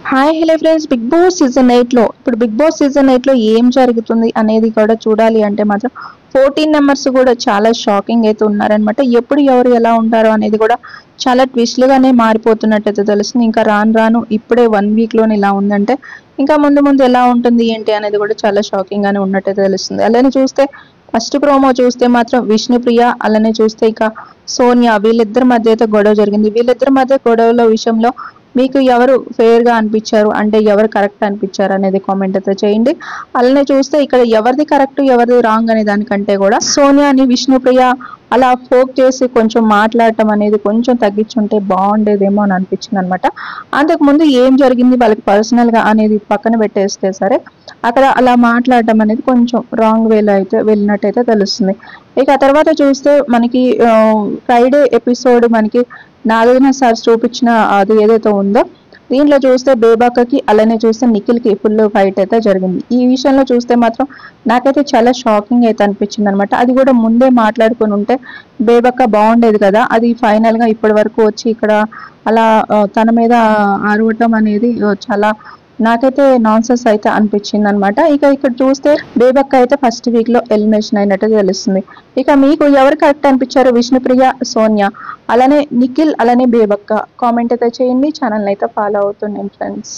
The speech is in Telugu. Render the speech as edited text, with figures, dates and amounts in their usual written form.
Hi hello friends, Bigg Boss season 8 లో ఇప్పుడు బిగ్ బాస్ సీజన్ 8 లో ఏం జరుగుతుంది అనేది కూడా చూడాలి అంటే మాత్రం 14 మెంబర్స్ కూడా చాలా షాకింగ్ అయితే ఉన్నారనమాట. ఎప్పుడు ఎవరు ఎలా ఉంటారో అనేది కూడా చాలా ట్విస్ట్లుగానే మారిపోతున్నట్టయితే తెలుస్తుంది. ఇంకా రాను రాను ఇప్పుడే 1 వీక్ లోనే ఇలా ఉందంటే ఇంకా ముందు ముందు ఎలా ఉంటుంది ఏంటి అనేది కూడా చాలా షాకింగ్ గానే ఉన్నట్టయితే తెలుస్తుంది. అలానే చూస్తే ఫస్ట్ ప్రోమో చూస్తే మాత్రం విష్ణుప్రియ, అలానే చూస్తే ఇక సోనియా వీళ్ళిద్దరి మధ్య అయితే గొడవ జరిగింది. వీళ్ళిద్దరి మధ్య గొడవల విషయంలో మీకు ఎవరు ఫెయిర్ గా అనిపించారు, అంటే ఎవరు కరెక్ట్ అనిపించారు అనేది కామెంట్ అయితే చేయండి. అలానే చూస్తే ఇక్కడ ఎవరిది కరెక్ట్ ఎవరిది రాంగ్ అనే దానికంటే కూడా సోనియాని విష్ణుప్రియ అలా ఫోక్ చేసి కొంచెం మాట్లాడటం అనేది కొంచెం తగ్గించుంటే బాగుండేదేమో అని అనిపించింది అనమాట. అంతకుముందు ఏం జరిగింది వాళ్ళకి పర్సనల్ గా అనేది పక్కన పెట్టేస్తే సరే, అక్కడ అలా మాట్లాడటం అనేది కొంచెం రాంగ్ వేలో అయితే వెళ్ళినట్టయితే తెలుస్తుంది. ఇక ఆ తర్వాత చూస్తే మనకి ఫ్రైడే ఎపిసోడ్ మనకి నాగార్జున సార్ చూపించిన అది ఏదైతే ఉందో దీంట్లో చూస్తే బేబాకకి అలానే చూస్తే నిఖిల్కి ఫుల్ ఫైట్ అయితే జరిగింది. ఈ విషయంలో చూస్తే మాత్రం నాకైతే చాలా షాకింగ్ అయితే అనిపించింది అనమాట. అది కూడా ముందే మాట్లాడుకుని ఉంటే బేబక్క బాగుండేది కదా. అది ఫైనల్ గా ఇప్పటి వరకు వచ్చి ఇక్కడ అలా తన మీద అరవటం అనేది చాలా నాకైతే నాన్సెన్స్ అయితే అనిపించింది అనమాట. ఇక ఇక్కడ చూస్తే బేబక్క అయితే ఫస్ట్ వీక్ లో ఎలిమినేషన్ అయినట్టు తెలుస్తుంది. ఇక మీకు ఎవరు కరెక్ట్ అనిపించారు, విష్ణుప్రియ, సోనియా, అలానే నిఖిల్, అలానే బేబక్క కామెంట్ అయితే చేయండి. ఛానల్ అయితే ఫాలో అవుతుండండి ఫ్రెండ్స్.